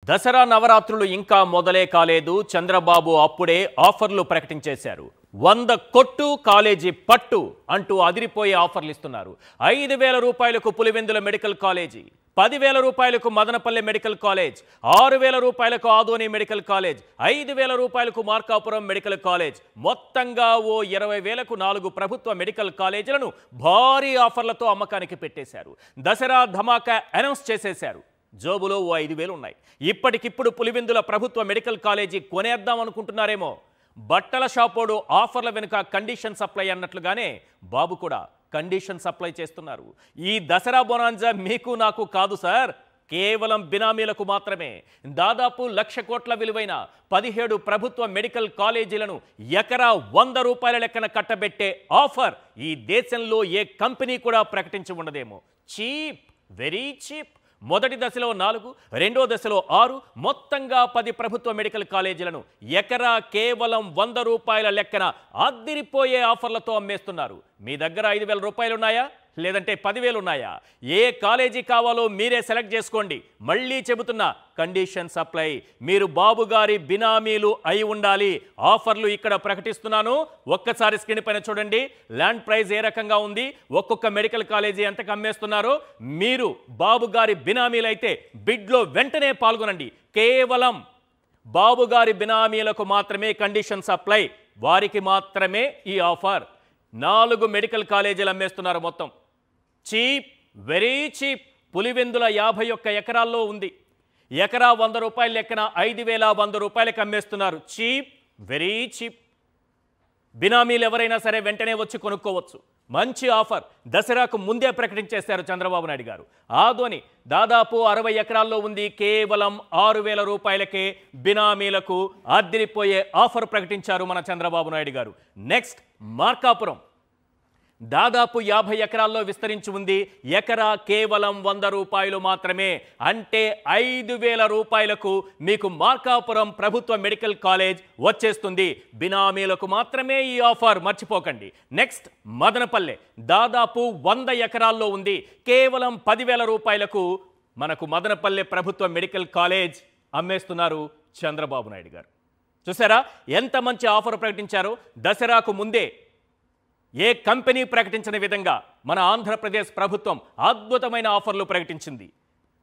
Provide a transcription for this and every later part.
దసరా నవరాత్రులు ఇంకా మొదలే కాలేదు. చంద్రబాబు అప్పుడే ఆఫర్లు ప్రకటించేశారు. 100 కొట్టు కాలేజీ పట్టు అంటూ అదిరిపోయే ఆఫర్లు ఇస్తున్నారు. 5,000 రూపాయలకు పులివెందుల మెడికల్ కాలేజీ, 10,000 రూపాయలకు మదనపల్లె మెడికల్ కాలేజ్, 6,000 రూపాయలకు ఆదోని మెడికల్ కాలేజ్, 5,000 రూపాయలకు మార్కాపురం మెడికల్ కాలేజ్, మొత్తంగా ఓ 20,000కు 4 ప్రభుత్వ మెడికల్ కాలేజీలను భారీ ఆఫర్లతో అమ్మకానికి పెట్టేశారు. దసరా ధమాకా అనౌన్స్ చేసేశారు. జోబులో ఓ 5,000 ఉన్నాయి. ఇప్పటికిప్పుడు పులివెందుల ప్రభుత్వ మెడికల్ కాలేజీ కొనేద్దాం అనుకుంటున్నారేమో. బట్టల షాపోడు ఆఫర్ల వెనుక కండిషన్ సప్లై అన్నట్లుగానే బాబు కూడా కండిషన్ సప్లై చేస్తున్నారు. ఈ దసరా బొనాంజా మీకు నాకు కాదు సార్, కేవలం బినామీలకు మాత్రమే. దాదాపు 1,00,000 కోట్ల విలువైన 17 ప్రభుత్వ మెడికల్ కాలేజీలను ఎకరా 100 రూపాయల లెక్కన కట్టబెట్టే ఆఫర్ ఈ దేశంలో ఏ కంపెనీ కూడా ప్రకటించి ఉండదేమో. Cheap, very cheap. మొదటి దశలో 4, రెండో దశలో 6, మొత్తంగా 10 ప్రభుత్వ మెడికల్ కాలేజీలను ఎకరా కేవలం 100 రూపాయల లెక్కన అద్దిరిపోయే ఆఫర్లతో అమ్మేస్తున్నారు. మీ దగ్గర 5,000 రూపాయలు ఉన్నాయా, లేదంటే 10,000 ఉన్నాయా? ఏ కాలేజీ కావాలో మీరే సెలెక్ట్ చేసుకోండి. మళ్ళీ చెబుతున్నా, కండిషన్ సప్లై. మీరు బాబు గారి బినామీలు అయి ఉండాలి. ఆఫర్లు ఇక్కడ ప్రకటిస్తున్నాను. ఒక్కసారి స్క్రీన్ పైన చూడండి. ల్యాండ్ ప్రైస్ ఏ రకంగా ఉంది, ఒక్కొక్క మెడికల్ కాలేజీ ఎంతకు అమ్మేస్తున్నారు. మీరు బాబు గారి బినామీలు అయితే బిడ్లో వెంటనే పాల్గొనండి. కేవలం బాబు గారి బినామీలకు మాత్రమే కండిషన్ సప్లై, వారికి మాత్రమే ఈ ఆఫర్. 4 మెడికల్ కాలేజీలు అమ్మేస్తున్నారు. మొత్తం చీప్, వెరీ చీప్. పులివెందుల 51 ఎకరాల్లో ఉంది. ఎకరా 100 రూపాయల లెక్కన 5,100 రూపాయలకి అమ్మేస్తున్నారు. Cheap, very cheap. బినామీలు ఎవరైనా సరే వెంటనే వచ్చి కొనుక్కోవచ్చు. మంచి ఆఫర్ దసరాకు ముందే ప్రకటించేశారు చంద్రబాబు నాయుడు గారు. ఆదోని దాదాపు 60 ఎకరాల్లో ఉంది. కేవలం 6,000 రూపాయలకే బినామీలకు అద్దిరిపోయే ఆఫర్ ప్రకటించారు మన చంద్రబాబు నాయుడు గారు. నెక్స్ట్ మార్కాపురం దాదాపు 50 ఎకరాల్లో విస్తరించి ఉంది. ఎకరా కేవలం 100 రూపాయలు మాత్రమే. అంటే 5,000 రూపాయలకు మీకు మార్కాపురం ప్రభుత్వ మెడికల్ కాలేజ్ వచ్చేస్తుంది. బినామీలకు మాత్రమే ఈ ఆఫర్, మర్చిపోకండి. నెక్స్ట్ మదనపల్లె దాదాపు 100 ఎకరాల్లో ఉంది. కేవలం 10,000 రూపాయలకు మనకు మదనపల్లె ప్రభుత్వ మెడికల్ కాలేజ్ అమ్మేస్తున్నారు చంద్రబాబు నాయుడు గారు. చూసారా ఎంత మంచి ఆఫర్ ప్రకటించారో. దసరాకు ముందే ఏ కంపెనీ ప్రకటించిన విధంగా మన ఆంధ్రప్రదేశ్ ప్రభుత్వం అద్భుతమైన ఆఫర్లు ప్రకటించింది.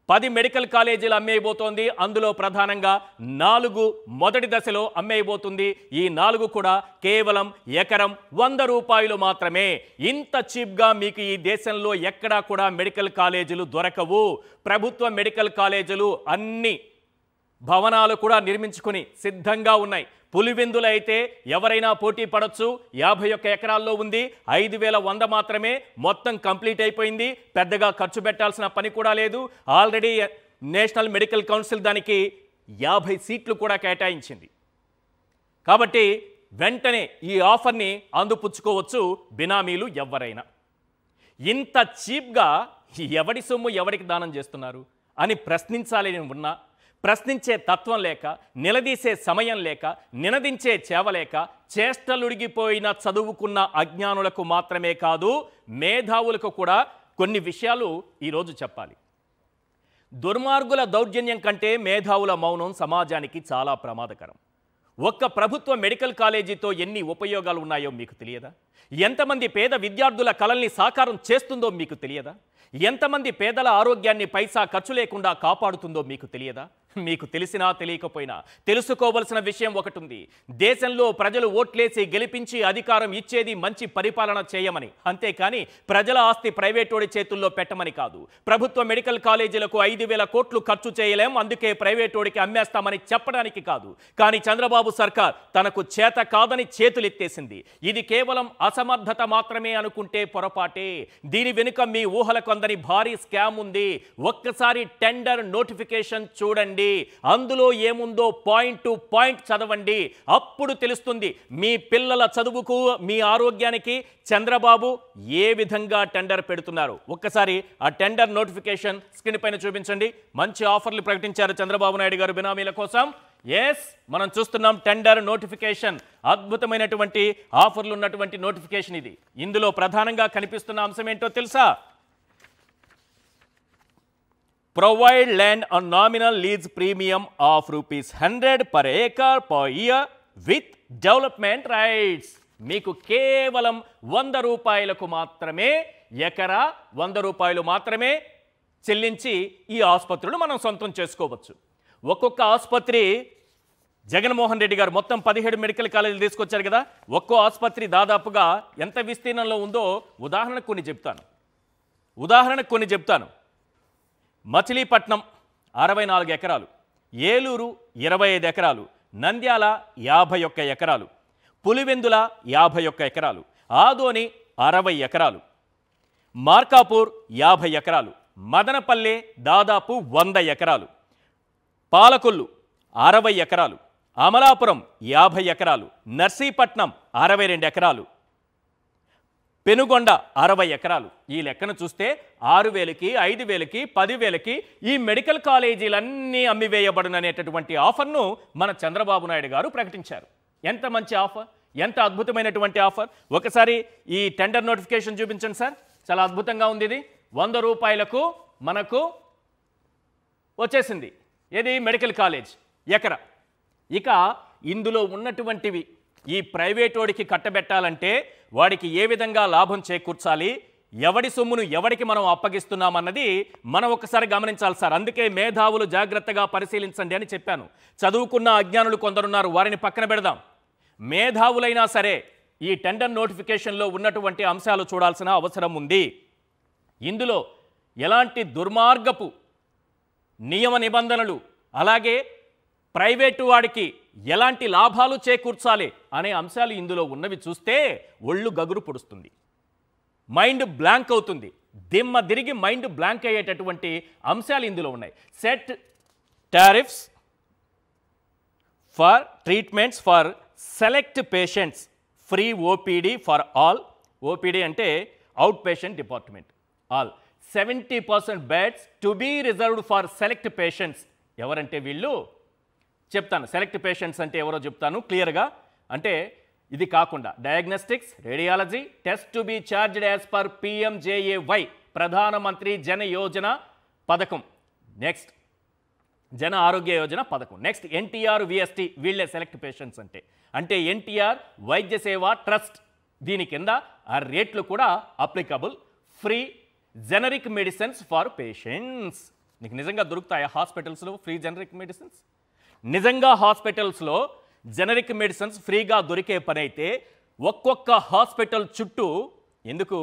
10 మెడికల్ కాలేజీలు అమ్మేయబోతోంది. అందులో ప్రధానంగా 4 మొదటి దశలో అమ్మేయబోతుంది. ఈ 4 కూడా కేవలం ఎకరం 100 రూపాయలు మాత్రమే. ఇంత చీప్గా మీకు ఈ దేశంలో ఎక్కడా కూడా మెడికల్ కాలేజీలు దొరకవు. ప్రభుత్వ మెడికల్ కాలేజీలు అన్ని భవనాలు కూడా నిర్మించుకుని సిద్ధంగా ఉన్నాయి. పులివెందులు అయితే ఎవరైనా పోటీ పడవచ్చు. 51 ఎకరాల్లో ఉంది. 5,100 మాత్రమే. మొత్తం కంప్లీట్ అయిపోయింది. పెద్దగా ఖర్చు పెట్టాల్సిన పని కూడా లేదు. ఆల్రెడీ నేషనల్ మెడికల్ కౌన్సిల్ దానికి 50 సీట్లు కూడా కేటాయించింది. కాబట్టి వెంటనే ఈ ఆఫర్ని అందిపుచ్చుకోవచ్చు బినామీలు ఎవరైనా. ఇంత చీప్గా ఎవడి సొమ్ము ఎవరికి దానం చేస్తున్నారు అని ప్రశ్నించాలని ఉన్నా, ప్రశ్నించే తత్వం లేక, నిలదీసే సమయం లేక, నినదించే చేవలేక, చేష్టలుడిగిపోయిన చదువుకున్న అజ్ఞానులకు మాత్రమే కాదు, మేధావులకు కూడా కొన్ని విషయాలు ఈరోజు చెప్పాలి. దుర్మార్గుల దౌర్జన్యం కంటే మేధావుల మౌనం సమాజానికి చాలా ప్రమాదకరం. ఒక్క ప్రభుత్వ మెడికల్ కాలేజీతో ఎన్ని ఉపయోగాలు ఉన్నాయో మీకు తెలియదా? ఎంతమంది పేద విద్యార్థుల కలల్ని సాకారం చేస్తుందో మీకు తెలియదా? ఎంతమంది పేదల ఆరోగ్యాన్ని పైసా ఖర్చు లేకుండా కాపాడుతుందో మీకు తెలియదా? మీకు తెలిసినా తెలియకపోయినా తెలుసుకోవలసిన విషయం ఒకటి ఉంది. దేశంలో ప్రజలు ఓట్లేసి గెలిపించి అధికారం ఇచ్చేది మంచి పరిపాలన చేయమని, అంతేకాని ప్రజల ఆస్తి ప్రైవేటోడి చేతుల్లో పెట్టమని కాదు. ప్రభుత్వ మెడికల్ కాలేజీలకు 5,000 కోట్లు ఖర్చు చేయలేం, అందుకే ప్రైవేటోడికి అమ్మేస్తామని చెప్పడానికి కాదు. కానీ చంద్రబాబు సర్కార్ తనకు చేత కాదని చేతులెత్తేసింది. ఇది కేవలం అసమర్థత మాత్రమే అనుకుంటే పొరపాటే. దీని వెనుక మీ ఊహలకు అందని భారీ స్కామ్ ఉంది. ఒక్కసారి టెండర్ నోటిఫికేషన్ చూడండి. అందులో ఏముందో పాయింట్ టు పాయింట్ చదవండి. అప్పుడు తెలుస్తుంది మీ పిల్లల చదువుకు, మీ ఆరోగ్యానికి చంద్రబాబు ఏ విధంగా టెండర్ పెడుతున్నారు. ఒక్కసారి ఆ టెండర్ నోటిఫికేషన్ స్క్రీన్ పైన చూపించండి. మంచి ఆఫర్లు ప్రకటించారు చంద్రబాబు నాయుడు గారు బినామీల కోసం. ఎస్, మనం చూస్తున్నాం టెండర్ నోటిఫికేషన్. అద్భుతమైనటువంటి ఆఫర్లు ఉన్నటువంటి నోటిఫికేషన్ ఇది. ఇందులో ప్రధానంగా కనిపిస్తున్న అంశం ఏంటో తెలుసా? Provide land on nominal lease premium of ₹100 per acre per year with development rights. మీకు కేవలం 100 రూపాయలకు మాత్రమే ఎకరా 100 రూపాయలు మాత్రమే చెల్లించి ఈ ఆసుపత్రులు మనం సొంతం చేసుకోవచ్చు. ఒక్కొక్క ఆసుపత్రి జగన్మోహన్ రెడ్డి గారు మొత్తం 17 మెడికల్ కాలేజీలు తీసుకొచ్చారు కదా, ఒక్కో ఆసుపత్రి దాదాపుగా ఎంత విస్తీర్ణంలో ఉందో ఉదాహరణకు కొన్ని చెప్తాను. మచిలీపట్నం 64 ఎకరాలు, ఏలూరు 25 ఎకరాలు, నంద్యాల 51 ఎకరాలు, పులివెందుల 51 ఎకరాలు, ఆదోని 60 ఎకరాలు, మార్కాపూర్ 50 ఎకరాలు, మదనపల్లె దాదాపు 100 ఎకరాలు, పాలకొల్లు 60 ఎకరాలు, అమలాపురం 50 ఎకరాలు, నర్సీపట్నం 62 ఎకరాలు, పెనుగొండ 60 ఎకరాలు. ఈ లెక్కను చూస్తే 6,000కి 5,000కి 10,000కి ఈ మెడికల్ కాలేజీలన్నీ అమ్మివేయబడుననేటటువంటి ఆఫర్ను మన చంద్రబాబు నాయుడు గారు ప్రకటించారు. ఎంత మంచి ఆఫర్, ఎంత అద్భుతమైనటువంటి ఆఫర్. ఒకసారి ఈ టెండర్ నోటిఫికేషన్ చూపించండి సార్, చాలా అద్భుతంగా ఉంది. ఇది 100 రూపాయలకు మనకు వచ్చేసింది. ఏది? మెడికల్ కాలేజ్ ఎకరా. ఇక ఇందులో ఉన్నటువంటివి ఈ ప్రైవేట్ వాడికి కట్టబెట్టాలంటే వాడికి ఏ విధంగా లాభం చేకూర్చాలి, ఎవడి సొమ్మును ఎవడికి మనం అప్పగిస్తున్నామన్నది మనం ఒకసారి గమనించాలి సార్. అందుకే మేధావులు జాగ్రత్తగా పరిశీలించండి అని చెప్పాను. చదువుకున్న అజ్ఞానులు కొందరున్నారు, వారిని పక్కన పెడదాం. మేధావులైనా సరే ఈ టెండర్ నోటిఫికేషన్లో ఉన్నటువంటి అంశాలు చూడాల్సిన అవసరం ఉంది. ఇందులో ఎలాంటి దుర్మార్గపు నియమ నిబంధనలు, అలాగే ప్రైవేటు వాడికి ఎలాంటి లాభాలు చేకూర్చాలి అనే అంశాలు ఇందులో ఉన్నవి చూస్తే ఒళ్ళు గగురు పొడుస్తుంది, మైండ్ బ్లాంక్ అవుతుంది. దిమ్మ తిరిగి మైండ్ బ్లాంక్ అయ్యేటటువంటి అంశాలు ఇందులో ఉన్నాయి. Set tariffs for treatments for select patients, free OPD for all. OPD అంటే out patient department. All 70% beds to be reserved for select patients. ఎవరంటే వీళ్ళు చెప్తాను. సెలెక్ట్ పేషెంట్స్ అంటే ఎవరో చెప్తాను క్లియర్గా. అంటే ఇది కాకుండా diagnostics, radiology, test to be charged as per PMJAY, Pradhan Mantri జన యోజన పథకం. నెక్స్ట్ జన ఆరోగ్య యోజన పథకం. నెక్స్ట్ NTR VST, వీళ్ళే సెలెక్ట్ పేషెంట్స్ అంటే NTR వైద్య సేవా ట్రస్ట్. దీని కింద ఆ రేట్లు కూడా applicable. Free generic medicines for patients. నీకు నిజంగా దొరుకుతాయా హాస్పిటల్స్లో ఫ్రీ జెనరిక్ మెడిసిన్స్? నిజంగా హాస్పిటల్స్లో జెనరిక్ మెడిసిన్స్ ఫ్రీగా దొరికే పని అయితే ఒక్కొక్క హాస్పిటల్ చుట్టూ ఎందుకు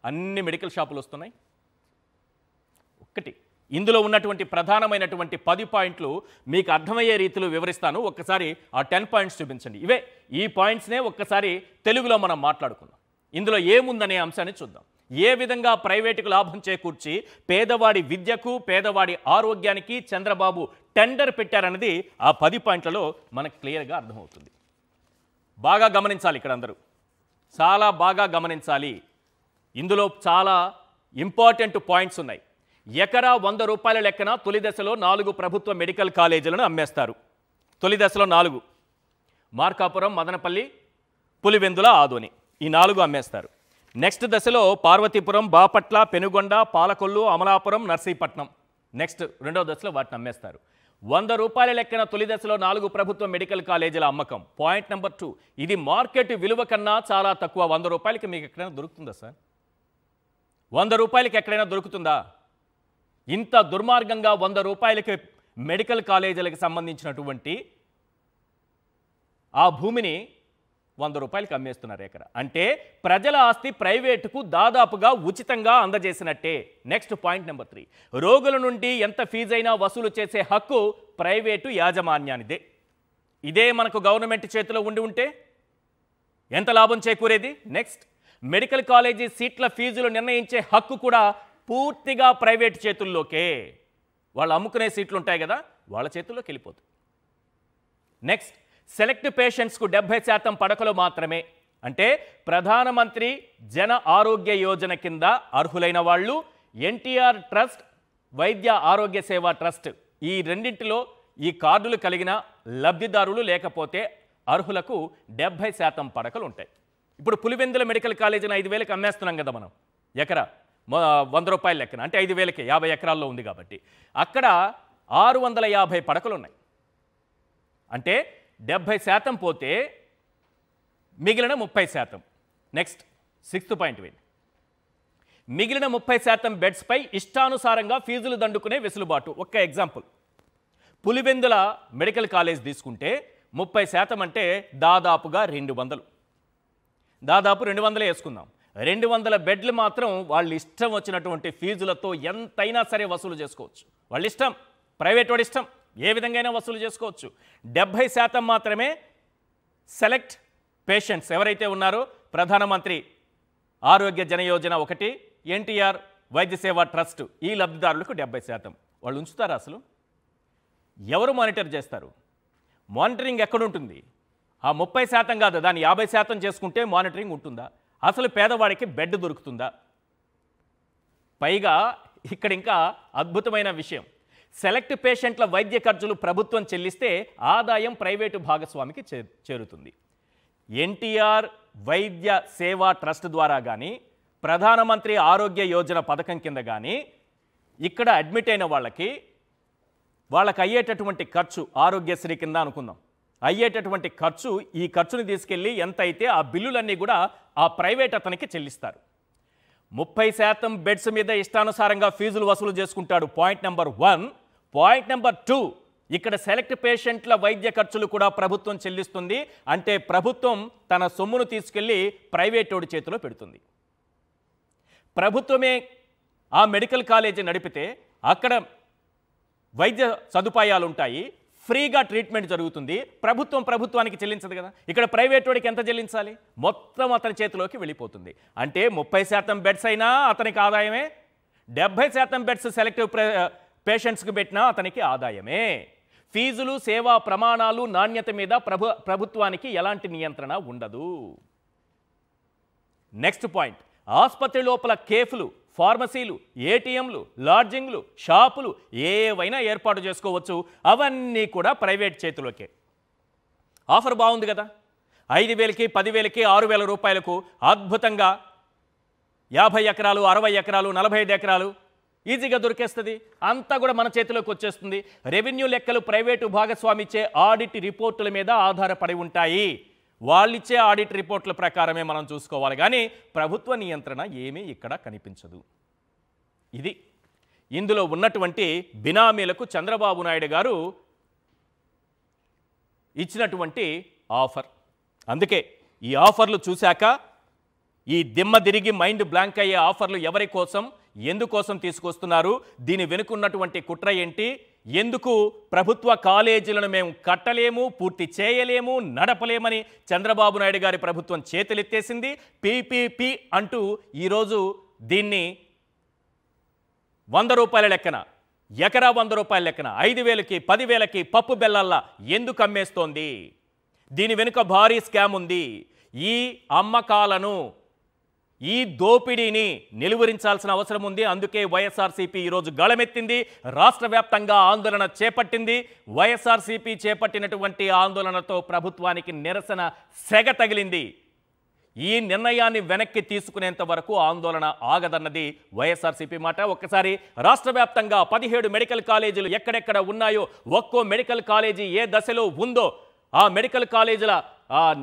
అన్ని మెడికల్ షాపులు వస్తున్నాయి? ఒక్కటి ఇందులో ఉన్నటువంటి ప్రధానమైనటువంటి 10 పాయింట్లు మీకు అర్థమయ్యే రీతిలో వివరిస్తాను. ఒక్కసారి ఆ 10 పాయింట్స్ చూపించండి. ఈ పాయింట్స్నే ఒక్కసారి తెలుగులో మనం మాట్లాడుకుందాం. ఇందులో ఏముందనే అంశాన్ని చూద్దాం. ఏ విధంగా ప్రైవేటుకు లాభం చేకూర్చి పేదవాడి విద్యకు, పేదవాడి ఆరోగ్యానికి చంద్రబాబు టెండర్ పెట్టారన్నది ఆ 10 పాయింట్లలో మనకు క్లియర్గా అర్థమవుతుంది. బాగా గమనించాలి, ఇక్కడ అందరూ చాలా బాగా గమనించాలి. ఇందులో చాలా ఇంపార్టెంట్ పాయింట్స్ ఉన్నాయి. ఎకరా 100 రూపాయల లెక్కన తొలి దశలో 4 ప్రభుత్వ మెడికల్ కాలేజీలను అమ్మేస్తారు. తొలి దశలో 4: మార్కాపురం, మదనపల్లి, పులివెందుల, ఆదోని. ఈ 4 అమ్మేస్తారు. నెక్స్ట్ దశలో పార్వతీపురం, బాపట్ల, పెనుగొండ, పాలకొల్లు, అమలాపురం, నర్సీపట్నం. నెక్స్ట్ రెండో దశలో వాటిని అమ్మేస్తారు. 100 రూపాయల లెక్కన తొలి దశలో 4 ప్రభుత్వ మెడికల్ కాలేజీల అమ్మకం. పాయింట్ నెంబర్ 2, ఇది మార్కెట్ విలువ కన్నా చాలా తక్కువ. 100 రూపాయలకి మీకు ఎక్కడైనా దొరుకుతుందా సార్? 100 రూపాయలకి ఎక్కడైనా దొరుకుతుందా? ఇంత దుర్మార్గంగా 100 రూపాయలకి మెడికల్ కాలేజీలకు సంబంధించినటువంటి ఆ భూమిని 100 రూపాయలకి అమ్మేస్తున్నారు ఎకరా. అంటే ప్రజల ఆస్తి ప్రైవేటుకు దాదాపుగా ఉచితంగా అందజేసినట్టే. నెక్స్ట్ పాయింట్ నెంబర్ 3, రోగుల నుండి ఎంత ఫీజైనా వసూలు చేసే హక్కు ప్రైవేటు యాజమాన్యానిదే. ఇదే మనకు గవర్నమెంట్ చేతిలో ఉంటే ఎంత లాభం చేకూరేది? నెక్స్ట్ మెడికల్ కాలేజీ సీట్ల ఫీజులు నిర్ణయించే హక్కు కూడా పూర్తిగా ప్రైవేట్ చేతుల్లోకే. వాళ్ళు అమ్ముకునే సీట్లు ఉంటాయి కదా, వాళ్ళ చేతుల్లోకి వెళ్ళిపోతుంది. నెక్స్ట్ సెలెక్ట్ పేషెంట్స్కు 70% పడకలు మాత్రమే. అంటే ప్రధానమంత్రి జన ఆరోగ్య యోజన కింద అర్హులైన వాళ్ళు, NTR ట్రస్ట్, వైద్య ఆరోగ్య సేవా ట్రస్ట్, ఈ రెండింటిలో ఈ కార్డులు కలిగిన లబ్ధిదారులు లేకపోతే అర్హులకు 70% పడకలు ఉంటాయి. ఇప్పుడు పులివెందుల మెడికల్ కాలేజీని 5,000కి అమ్మేస్తున్నాం కదా మనం ఎకరా. రూపాయల లెక్కన, అంటే 5,000కి 50 ఎకరాల్లో ఉంది కాబట్టి. అక్కడ 650 పడకలు ఉన్నాయి. అంటే 70% పోతే మిగిలిన 30%. Next 6th point win. మిగిలిన 30% బెడ్స్పై ఇష్టానుసారంగా ఫీజులు దండుకునే వెసులుబాటు. ఒక్క ఎగ్జాంపుల్, పులివెందుల మెడికల్ కాలేజ్ తీసుకుంటే 30% అంటే దాదాపుగా 200. దాదాపు 200 వేసుకుందాం. 200 బెడ్లు మాత్రం వాళ్ళు ఇష్టం వచ్చినటువంటి ఫీజులతో ఎంతైనా సరే వసూలు చేసుకోవచ్చు. వాళ్ళ ఇష్టం, ప్రైవేట్ వాడి ఇష్టం, ఏ విధంగా అయినా వసూలు చేసుకోవచ్చు. 70% మాత్రమే సెలెక్ట్ పేషెంట్స్ ఎవరైతే ఉన్నారో ప్రధానమంత్రి ఆరోగ్య జనయోజన 1, ఎన్టీఆర్ వైద్య సేవా ట్రస్ట్, ఈ లబ్ధిదారులకు 70%. వాళ్ళు ఉంచుతారా? అసలు ఎవరు మానిటర్ చేస్తారు? మానిటరింగ్ ఎక్కడుంటుంది? ఆ 30% కాదు, దాన్ని 50% చేసుకుంటే మానిటరింగ్ ఉంటుందా? అసలు పేదవాడికి బెడ్ దొరుకుతుందా? పైగా ఇక్కడ ఇంకా అద్భుతమైన విషయం, సెలెక్ట్ పేషెంట్ల వైద్య ఖర్చులు ప్రభుత్వం చెల్లిస్తే ఆదాయం ప్రైవేటు భాగస్వామికి చేరుతుంది. ఎన్టీఆర్ వైద్య సేవా ట్రస్ట్ ద్వారా కానీ, ప్రధానమంత్రి ఆరోగ్య యోజన పథకం కింద కానీ ఇక్కడ అడ్మిట్ అయిన వాళ్ళకి అయ్యేటటువంటి ఖర్చు, ఆరోగ్యశ్రీ కింద అనుకుందాం, అయ్యేటటువంటి ఖర్చు, ఈ ఖర్చుని తీసుకెళ్ళి ఎంత అయితే ఆ బిల్లులన్నీ కూడా ఆ ప్రైవేట్ అతనికి చెల్లిస్తారు. 30% బెడ్స్ మీద ఇష్టానుసారంగా ఫీజులు వసూలు చేసుకుంటాడు. Point number 1. పాయింట్ నెంబర్ 2, ఇక్కడ సెలెక్ట్ పేషెంట్ల వైద్య ఖర్చులు కూడా ప్రభుత్వం చెల్లిస్తుంది. అంటే ప్రభుత్వం తన సొమ్మును తీసుకెళ్ళి ప్రైవేటోడి చేతిలో పెడుతుంది. ప్రభుత్వమే ఆ మెడికల్ కాలేజీ నడిపితే అక్కడ వైద్య సదుపాయాలు ఉంటాయి, ఫ్రీగా ట్రీట్మెంట్ జరుగుతుంది. ప్రభుత్వానికి చెల్లించదు కదా. ఇక్కడ ప్రైవేట్ వాడికి ఎంత చెల్లించాలి? మొత్తం అతని చేతిలోకి వెళ్ళిపోతుంది. అంటే 30% బెడ్స్ అయినా అతనికి ఆదాయమే, 70% బెడ్స్ సెలెక్టివ్ పేషెంట్స్కి పెట్టినా అతనికి ఆదాయమే. ఫీజులు, సేవా ప్రమాణాలు, నాణ్యత మీద ప్రభుత్వానికి ఎలాంటి నియంత్రణ ఉండదు. నెక్స్ట్ పాయింట్, ఆసుపత్రి లోపల కేఫ్లు, ఫార్మసీలు, ఏటీఎంలు, లాడ్జింగ్లు, షాపులు ఏవైనా ఏర్పాటు చేసుకోవచ్చు. అవన్నీ కూడా ప్రైవేట్ చేతిలోకే. ఆఫర్ బాగుంది కదా. 5,000కి, 10,000కి, 6,000 రూపాయలకు అద్భుతంగా 50 ఎకరాలు, 60 ఎకరాలు, 45 ఎకరాలు ఈజీగా దొరికేస్తుంది. అంతా కూడా మన చేతిలోకి వచ్చేస్తుంది. రెవెన్యూ లెక్కలు ప్రైవేటు భాగస్వామిచ్చే ఆడిట్ రిపోర్టుల మీద ఆధారపడి ఉంటాయి. వాళ్ళిచ్చే ఆడిట్ రిపోర్ట్ల ప్రకారమే మనం చూసుకోవాలి, కానీ ప్రభుత్వ నియంత్రణ ఏమీ ఇక్కడ కనిపించదు. ఇది ఇందులో ఉన్నటువంటి బినామీలకు చంద్రబాబు నాయుడు గారు ఇచ్చినటువంటి ఆఫర్. అందుకే ఈ ఆఫర్లు చూశాక ఈ దిమ్మ తిరిగి మైండ్ బ్లాంక్ అయ్యే ఆఫర్లు ఎవరి కోసం, ఎందుకోసం తీసుకొస్తున్నారు, దీని వెనుకున్నటువంటి కుట్ర ఏంటి, ఎందుకు ప్రభుత్వ కాలేజీలను మేము కట్టలేము, పూర్తి చేయలేము, నడపలేమని చంద్రబాబు నాయుడు గారి ప్రభుత్వం చేతులెత్తేసింది. పీపీపీ అంటూ ఈరోజు దీన్ని 100 రూపాయల లెక్కన, ఎకరా 100 రూపాయల లెక్కన 5,000కి, 10,000కి పప్పు బెల్లల్లా ఎందుకు అమ్మేస్తోంది? దీని వెనుక భారీ స్కామ్ ఉంది. ఈ అమ్మకాలను, ఈ దోపిడీని నిలువరించాల్సిన అవసరం ఉంది. అందుకే వైఎస్ఆర్సీపీ ఈరోజు గళమెత్తింది, రాష్ట్ర వ్యాప్తంగా ఆందోళన చేపట్టింది. వైఎస్ఆర్సీపీ చేపట్టినటువంటి ఆందోళనతో ప్రభుత్వానికి నిరసన సెగ తగిలింది. ఈ నిర్ణయాన్ని వెనక్కి తీసుకునేంత వరకు ఆందోళన ఆగదన్నది వైఎస్ఆర్సీపీ మాట. ఒక్కసారి రాష్ట్ర వ్యాప్తంగా 17 మెడికల్ కాలేజీలు ఎక్కడెక్కడ ఉన్నాయో, ఒక్కో మెడికల్ కాలేజీ ఏ దశలో ఉందో, ఆ మెడికల్ కాలేజీల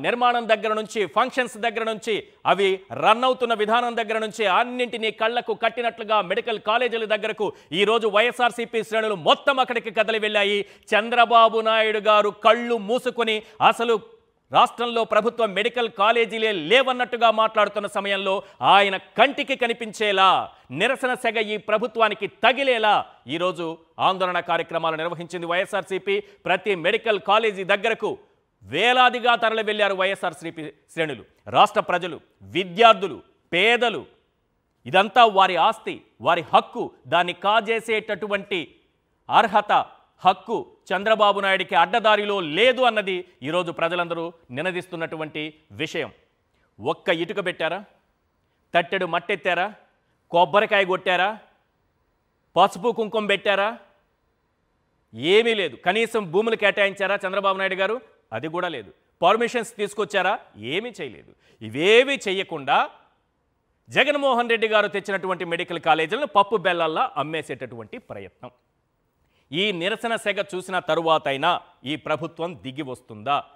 నిర్మాణం దగ్గర నుంచి, ఫంక్షన్స్ దగ్గర నుంచి, అవి రన్ అవుతున్న విధానం దగ్గర నుంచి అన్నింటినీ కళ్లకు కట్టినట్లుగా మెడికల్ కాలేజీల దగ్గరకు ఈరోజు వైఎస్ఆర్సీపీ శ్రేణులు మొత్తం అక్కడికి కదలి వెళ్ళాయి. చంద్రబాబు నాయుడు గారు కళ్ళు మూసుకొని అసలు రాష్ట్రంలో ప్రభుత్వ మెడికల్ కాలేజీలే లేవన్నట్టుగా మాట్లాడుతున్న సమయంలో ఆయన కంటికి కనిపించేలా, నిరసన సెగ ఈ ప్రభుత్వానికి తగిలేలా ఈరోజు ఆందోళన కార్యక్రమాలు నిర్వహించింది వైఎస్ఆర్సీపీ. ప్రతి మెడికల్ కాలేజీ దగ్గరకు వేలాదిగా తరలి వెళ్లారు వైఎస్ఆర్సీపీ శ్రేణులు. రాష్ట్ర ప్రజలు, విద్యార్థులు, పేదలు, ఇదంతా వారి ఆస్తి, వారి హక్కు. దాన్ని కాజేసేటటువంటి అర్హత, హక్కు చంద్రబాబు నాయుడికి అడ్డదారిలో లేదు అన్నది ఈరోజు ప్రజలందరూ నినదిస్తున్నటువంటి విషయం. ఒక్క ఇటుక పెట్టారా? తట్టెడు మట్టెత్తారా? కొబ్బరికాయ కొట్టారా? పసుపు కుంకుమ పెట్టారా? ఏమీ లేదు. కనీసం భూములు కేటాయించారా చంద్రబాబు నాయుడు గారు? అది కూడా లేదు. పర్మిషన్స్ తీసుకొచ్చారా? ఏమీ చేయలేదు. ఇవేవి చేయకుండా జగన్మోహన్ రెడ్డి గారు తెచ్చినటువంటి మెడికల్ కాలేజీలను పప్పు బెల్లల్లా అమ్మేసేటటువంటి ప్రయత్నం. ఈ నిరసన సెగ చూసిన తరువాతైనా ఈ ప్రభుత్వం దిగి వస్తుందా?